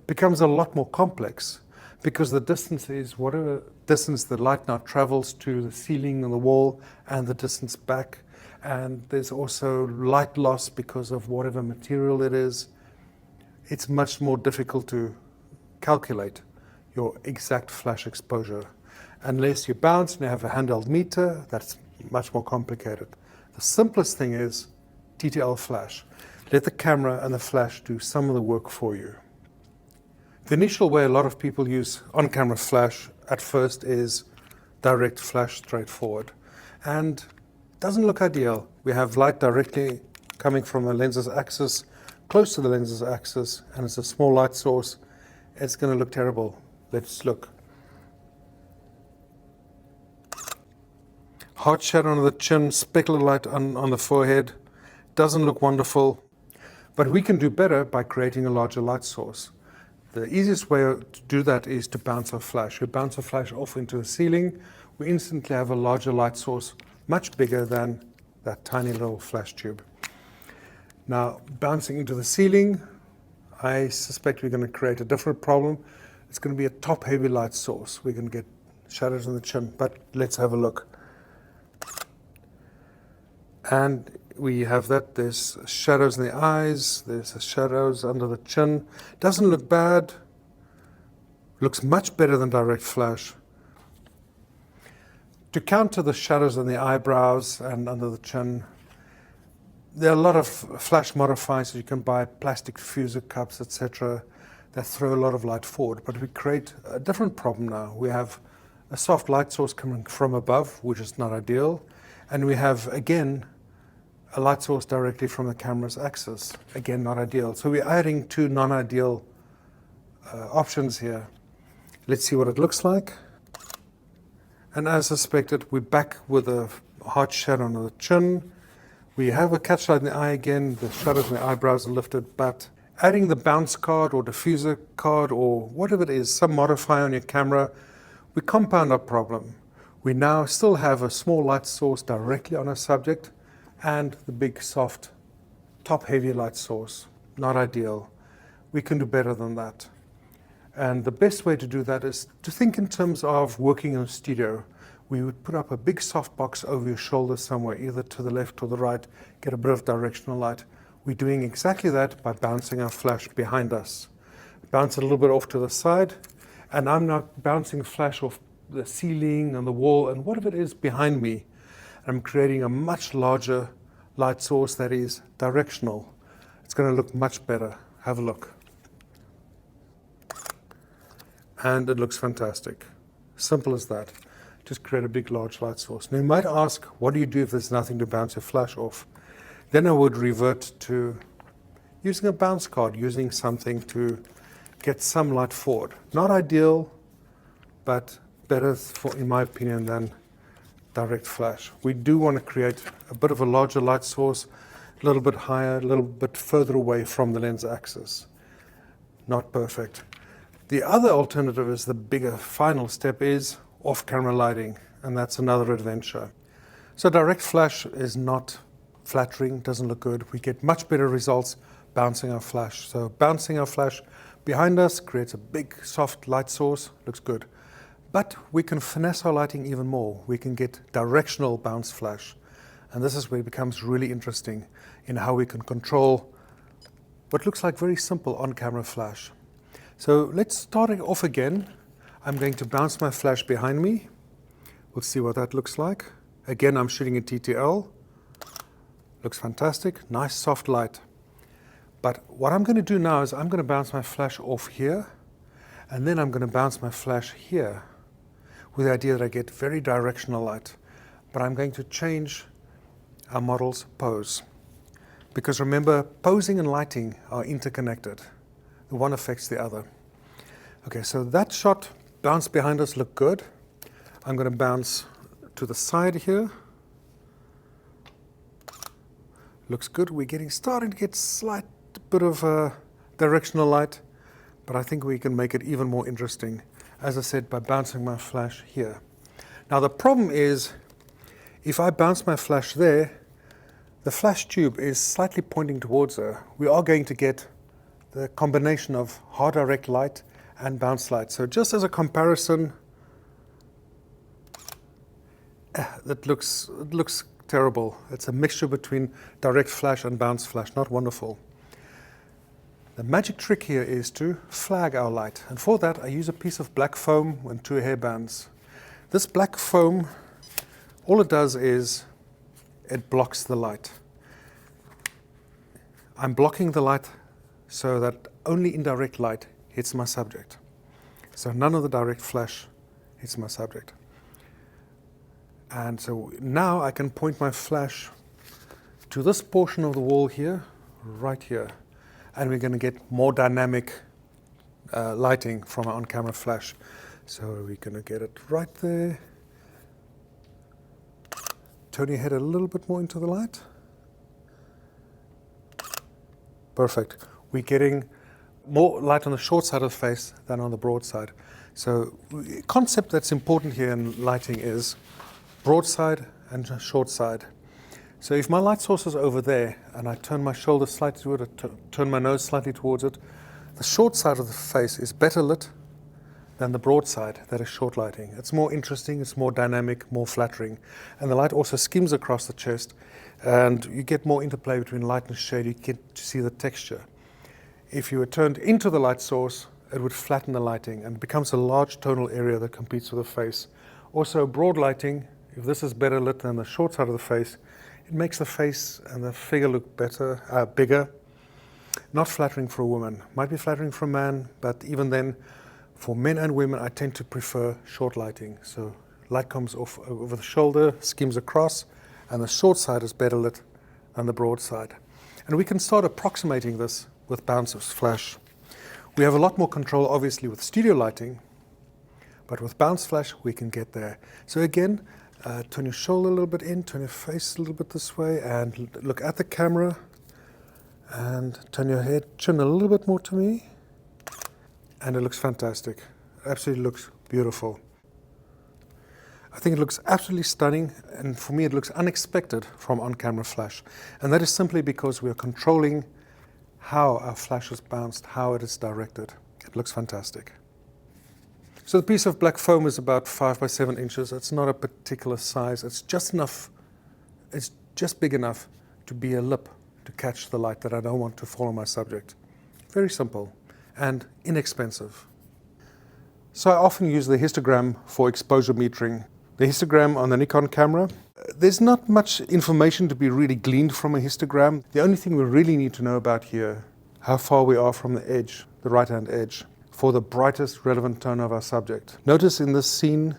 becomes a lot more complex because the distance is whatever distance the light now travels to the ceiling and the wall and the distance back. And there's also light loss because of whatever material it is. It's much more difficult to calculate your exact flash exposure. Unless you bounce and you have a handheld meter, that's much more complicated. The simplest thing is TTL flash. Let the camera and the flash do some of the work for you. The initial way a lot of people use on-camera flash at first is direct flash straight forward. And it doesn't look ideal. We have light directly coming from the lens's axis, close to the lens's axis, and it's a small light source. It's going to look terrible. Let's look. Hard shadow on the chin, specular light on the forehead. Doesn't look wonderful. But we can do better by creating a larger light source. The easiest way to do that is to bounce our flash. We bounce our flash off into the ceiling. We instantly have a larger light source, much bigger than that tiny little flash tube. Now, bouncing into the ceiling, I suspect we're going to create a different problem. It's going to be a top-heavy light source. We're going to get shadows on the chin, but let's have a look. And we have that. There's shadows in the eyes. There's shadows under the chin. Doesn't look bad. Looks much better than direct flash. To counter the shadows on the eyebrows and under the chin, there are a lot of flash modifiers. You can buy plastic diffuser cups, etc., that throw a lot of light forward. But we create a different problem now. We have a soft light source coming from above, which is not ideal. And we have, again, a light source directly from the camera's axis. Again, not ideal. So we're adding two non-ideal options here. Let's see what it looks like. And as suspected, we're back with a hard shadow on the chin. We have a catchlight in the eye again. The shadows in the eyebrows are lifted, but adding the bounce card or diffuser card or whatever it is, some modifier on your camera, we compound our problem. We now still have a small light source directly on our subject and the big, soft, top-heavy light source. Not ideal. We can do better than that. And the best way to do that is to think in terms of working in a studio. We would put up a big soft box over your shoulder somewhere, either to the left or the right, get a bit of directional light. We're doing exactly that by bouncing our flash behind us. Bounce it a little bit off to the side, and I'm now bouncing flash off the ceiling and the wall and whatever it is behind me. I'm creating a much larger light source that is directional. It's going to look much better. Have a look. And it looks fantastic. Simple as that. Just create a big, large light source. Now you might ask, what do you do if there's nothing to bounce your flash off? Then I would revert to using a bounce card, using something to get some light forward. Not ideal, but better, in my opinion, than direct flash. We do want to create a bit of a larger light source, a little bit higher, a little bit further away from the lens axis. Not perfect. The other alternative is the bigger final step is off-camera lighting, and that's another adventure. So direct flash is not flattering, doesn't look good. We get much better results bouncing our flash. So bouncing our flash behind us creates a big soft light source, looks good. But we can finesse our lighting even more. We can get directional bounce flash. And this is where it becomes really interesting in how we can control what looks like very simple on-camera flash. So let's start it off again. I'm going to bounce my flash behind me. We'll see what that looks like. Again, I'm shooting a TTL. Looks fantastic, nice soft light. But what I'm going to do now is I'm going to bounce my flash off here, and then I'm going to bounce my flash here with the idea that I get very directional light. But I'm going to change our model's pose. Because remember, posing and lighting are interconnected. The one affects the other. Okay, so that shot, bounce behind us, looked good. I'm going to bounce to the side here. Looks good. We're starting to get slight bit of directional light, but I think we can make it even more interesting, as I said, by bouncing my flash here. Now the problem is, if I bounce my flash there, the flash tube is slightly pointing towards her. We are going to get the combination of hard direct light and bounce light. So just as a comparison, it looks terrible. It's a mixture between direct flash and bounce flash, not wonderful. The magic trick here is to flag our light. And for that, I use a piece of black foam and 2 hair bands. This black foam, all it does is it blocks the light. I'm blocking the light so that only indirect light hits my subject. So none of the direct flash hits my subject. And so now I can point my flash to this portion of the wall here, right here. And we're going to get more dynamic lighting from our on-camera flash. So we're going to get it right there. Turn your head a little bit more into the light. Perfect. We're getting more light on the short side of the face than on the broad side. So the concept that's important here in lighting is broad side and short side. So if my light source is over there and I turn my shoulder slightly toward it, turn my nose slightly towards it, the short side of the face is better lit than the broad side that is short lighting. It's more interesting, it's more dynamic, more flattering. And the light also skims across the chest and you get more interplay between light and shade. You get to see the texture. If you were turned into the light source, it would flatten the lighting and it becomes a large tonal area that competes with the face. Also broad lighting, if this is better lit than the short side of the face, it makes the face and the figure look better, bigger. Not flattering for a woman. Might be flattering for a man, but even then, for men and women, I tend to prefer short lighting. So light comes off over the shoulder, skims across, and the short side is better lit than the broad side. And we can start approximating this with bounces flash. We have a lot more control, obviously, with studio lighting, but with bounce flash, we can get there. So again, turn your shoulder a little bit in, turn your face a little bit this way, and look at the camera, and turn your head, chin a little bit more to me, and it looks fantastic. It absolutely looks beautiful. I think it looks absolutely stunning, and for me it looks unexpected from on-camera flash. And that is simply because we are controlling how our flash is bounced, how it is directed. It looks fantastic. So the piece of black foam is about 5 by 7 inches. It's not a particular size. It's just enough, it's just big enough to be a lip to catch the light that I don't want to fall on my subject. Very simple and inexpensive. So I often use the histogram for exposure metering. The histogram on the Nikon camera, there's not much information to be really gleaned from a histogram. The only thing we really need to know about here, how far we are from the edge, the right-hand edge, for the brightest relevant tone of our subject. Notice in this scene,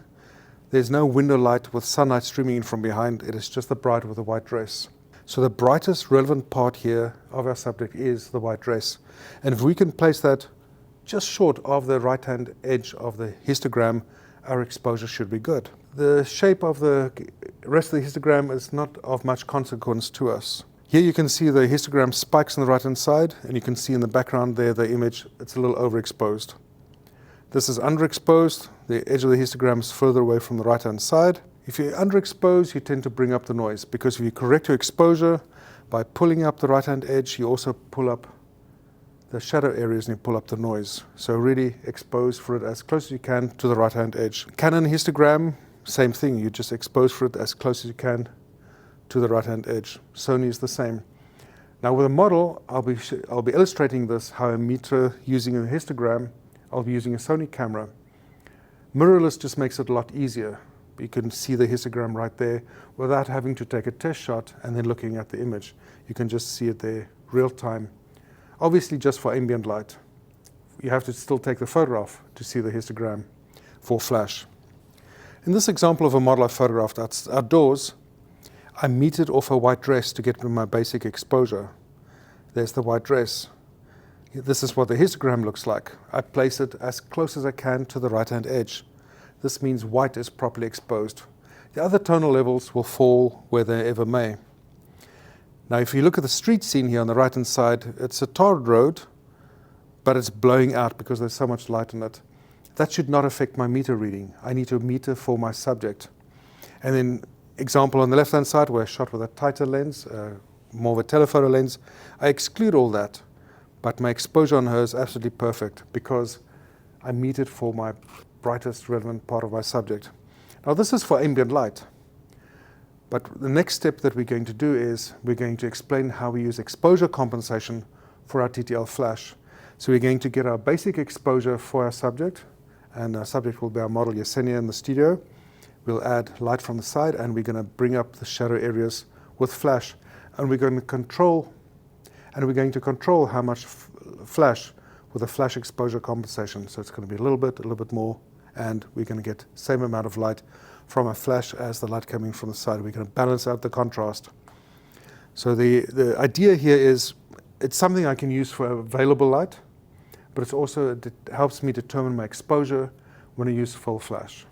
there's no window light with sunlight streaming in from behind. It is just the bride with the white dress. So the brightest relevant part here of our subject is the white dress. And if we can place that just short of the right-hand edge of the histogram, our exposure should be good. The shape of the rest of the histogram is not of much consequence to us. Here you can see the histogram spikes on the right-hand side, and you can see in the background there the image, it's a little overexposed. This is underexposed. The edge of the histogram is further away from the right-hand side. If you're underexposed, you tend to bring up the noise, because if you correct your exposure by pulling up the right-hand edge, you also pull up the shadow areas and you pull up the noise. So really expose for it as close as you can to the right-hand edge. Canon histogram, same thing. You just expose for it as close as you can to the right-hand edge. Sony is the same. Now with a model, I'll be illustrating this, how I meter using a histogram. I'll be using a Sony camera. Mirrorless just makes it a lot easier. You can see the histogram right there without having to take a test shot and then looking at the image. You can just see it there, real time. Obviously just for ambient light. You have to still take the photograph to see the histogram for flash. In this example of a model I photographed outdoors, I metered off a white dress to get my basic exposure. There's the white dress. This is what the histogram looks like. I place it as close as I can to the right-hand edge. This means white is properly exposed. The other tonal levels will fall where they ever may. Now if you look at the street scene here on the right-hand side, it's a tarred road, but it's blowing out because there's so much light on it. That should not affect my meter reading. I need to meter for my subject. And then example on the left-hand side where I shot with a tighter lens, more of a telephoto lens, I exclude all that, but my exposure on her is absolutely perfect because I metered for my brightest relevant part of my subject. Now this is for ambient light, but the next step that we're going to do is we're going to explain how we use exposure compensation for our TTL flash. So we're going to get our basic exposure for our subject, and our subject will be our model Yesenia in the studio. We'll add light from the side, and we're going to bring up the shadow areas with flash. And we're going to control how much flash with a flash exposure compensation. So it's going to be a little bit more, and we're going to get the same amount of light from a flash as the light coming from the side. We're going to balance out the contrast. So the idea here is it's something I can use for available light, but it helps me determine my exposure when I use full flash.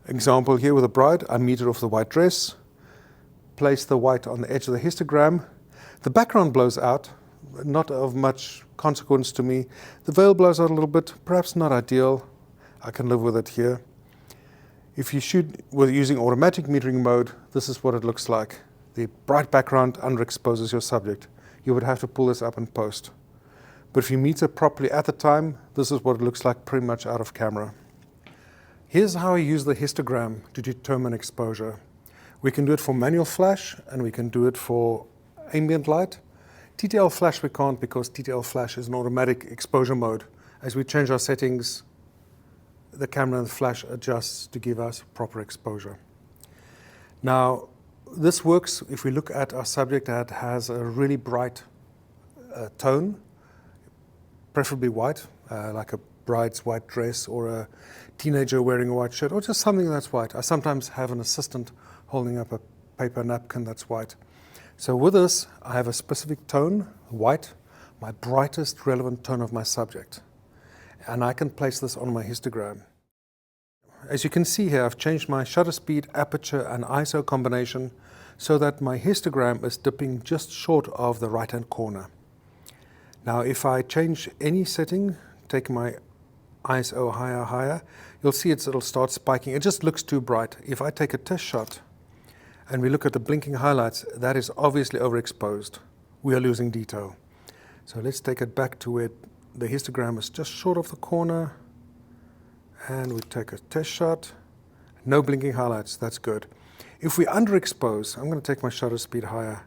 Example here with a bride, I meet her off the white dress, place the white on the edge of the histogram. The background blows out, not of much consequence to me. The veil blows out a little bit, perhaps not ideal. I can live with it here. If you shoot with using automatic metering mode, this is what it looks like. The bright background underexposes your subject. You would have to pull this up in post. But if you meter properly at the time, this is what it looks like pretty much out of camera. Here's how I use the histogram to determine exposure. We can do it for manual flash, and we can do it for ambient light. TTL flash we can't, because TTL flash is an automatic exposure mode. As we change our settings, the camera and the flash adjusts to give us proper exposure. Now, this works if we look at our subject that has a really bright tone, preferably white, like a bride's white dress or a teenager wearing a white shirt, or just something that's white. I sometimes have an assistant holding up a paper napkin that's white. So with this, I have a specific tone, white, my brightest relevant tone of my subject. And I can place this on my histogram. As you can see here, I've changed my shutter speed, aperture, and ISO combination so that my histogram is dipping just short of the right-hand corner. Now, if I change any setting, take my ISO higher, you'll see it'll start spiking. It just looks too bright. If I take a test shot and we look at the blinking highlights, that is obviously overexposed. We are losing detail. So let's take it back to where the histogram is just short of the corner, and we take a test shot. No blinking highlights, that's good. If we underexpose, I'm going to take my shutter speed higher.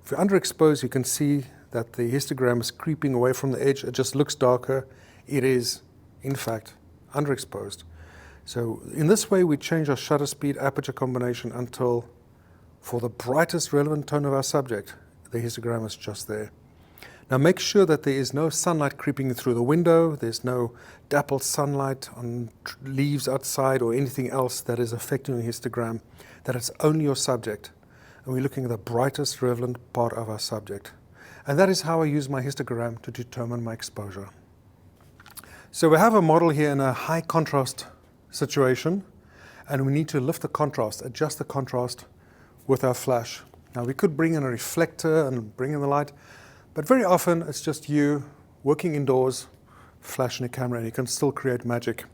If we underexpose, you can see that the histogram is creeping away from the edge. It just looks darker. It is, in fact, underexposed. So in this way, we change our shutter speed, aperture combination until, for the brightest relevant tone of our subject, the histogram is just there. Now make sure that there is no sunlight creeping through the window, there's no dappled sunlight on leaves outside or anything else that is affecting the histogram, that it's only your subject. And we're looking at the brightest relevant part of our subject. And that is how I use my histogram to determine my exposure. So we have a model here in a high contrast situation, and we need to lift the contrast, adjust the contrast with our flash. Now we could bring in a reflector and bring in the light, but very often it's just you working indoors, flashing a camera, and you can still create magic.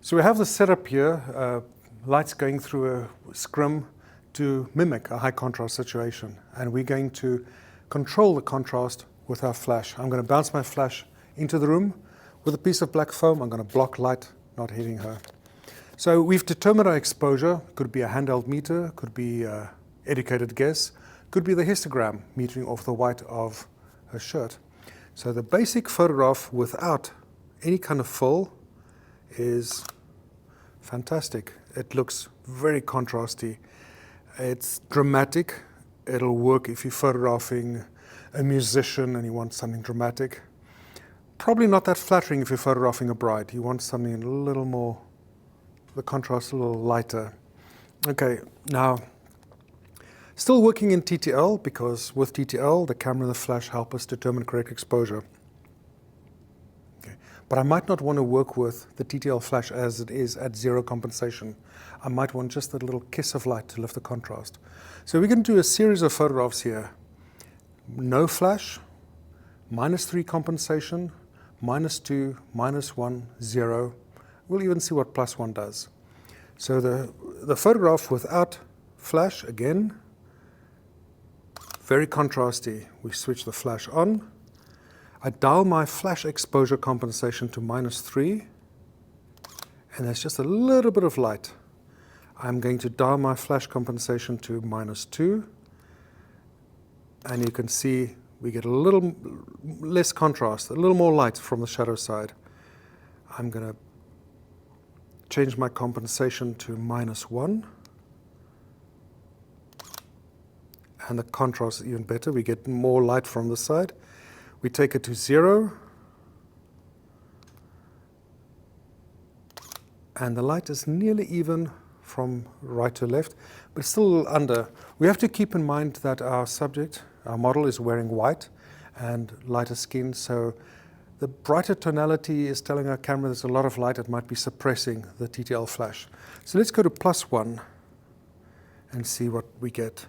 So we have the setup here, lights going through a scrim to mimic a high contrast situation. And we're going to control the contrast with our flash. I'm going to bounce my flash into the room with a piece of black foam. I'm going to block light not hitting her. So we've determined our exposure. Could be a handheld meter, could be an educated guess, could be the histogram metering off the white of her shirt. So the basic photograph without any kind of fill is fantastic. It looks very contrasty. It's dramatic. It'll work if you're photographing a musician and you want something dramatic. Probably not that flattering if you're photographing a bride. You want something a little more, the contrast a little lighter. Okay, now, still working in TTL, because with TTL, the camera and the flash help us determine correct exposure. Okay. But I might not want to work with the TTL flash as it is at zero compensation. I might want just a little kiss of light to lift the contrast. So we're going to do a series of photographs here. No flash, -3 compensation, -2, -1, 0. We'll even see what +1 does. So the photograph without flash, again, very contrasty. We switch the flash on. I dial my flash exposure compensation to -3, and there's just a little bit of light. I'm going to dial my flash compensation to -2, and you can see we get a little less contrast, a little more light from the shadow side. I'm going to change my compensation to -1. And the contrast is even better. We get more light from the side. We take it to 0. And the light is nearly even from right to left, but still under. We have to keep in mind that our subject, our model, is wearing white and lighter skin, so the brighter tonality is telling our camera there's a lot of light. It might be suppressing the TTL flash. So let's go to +1 and see what we get.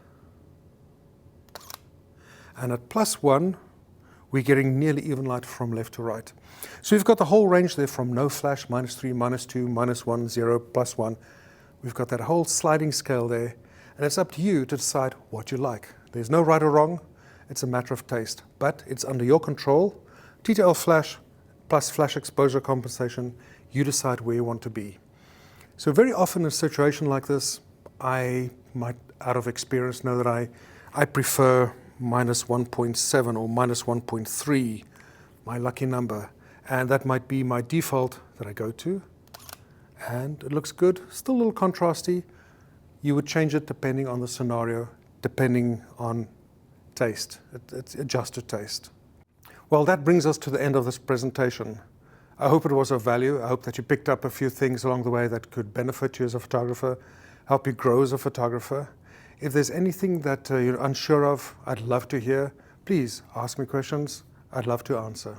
And at +1, we're getting nearly even light from left to right. So we've got the whole range there from no flash, -3, -2, -1, 0, +1. We've got that whole sliding scale there, and it's up to you to decide what you like. There's no right or wrong. It's a matter of taste, but it's under your control. TTL flash plus flash exposure compensation, you decide where you want to be. So very often in a situation like this, I might, out of experience, know that I prefer -1.7 or -1.3, my lucky number. And that might be my default that I go to. And it looks good, still a little contrasty. You would change it depending on the scenario, depending on taste. It's adjusted taste. Well, that brings us to the end of this presentation. I hope it was of value. I hope that you picked up a few things along the way that could benefit you as a photographer, help you grow as a photographer. If there's anything that you're unsure of, I'd love to hear. Please ask me questions. I'd love to answer.